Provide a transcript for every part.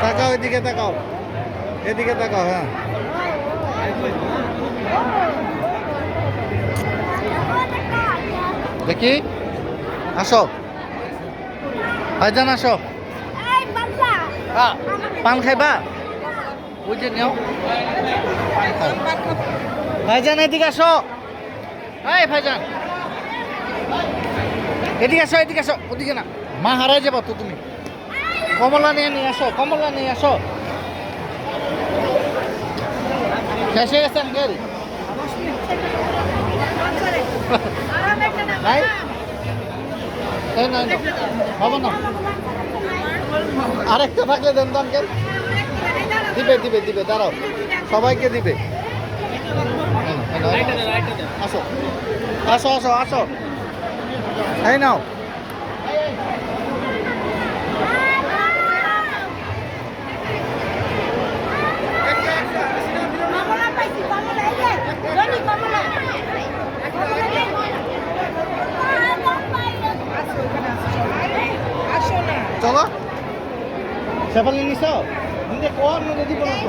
তাকাও এদিকে তাকাও, এদিকে তাকাও। হ্যাঁ দেখি, আসো ভাইজান আসো। হ্যাঁ পান খাইবা? বুঝে নিও ভাইজান, এদিকে আসো। এই ভাইজান এদিকে আসো, এদিকে আসো, ওদিকে না, মা হারাই যাবো তো তুমি। কমলা নিয়ে আসো, কমলা নিয়ে আসো। শেষ হয়ে গেছে আঙ্কেল? নাই এই নাই না, হবে না। আরেকটা থাকলে দেন তো আঙ্কেল। দিবে দিবে দিবে, দাঁড়াও, সবাইকে দিবে। আসো আসো আসো আসো, এই নাও। চলো সেফালি নিছ নিজে কোন মনে দিব না তো।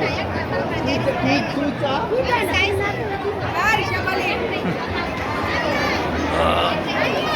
তুই চা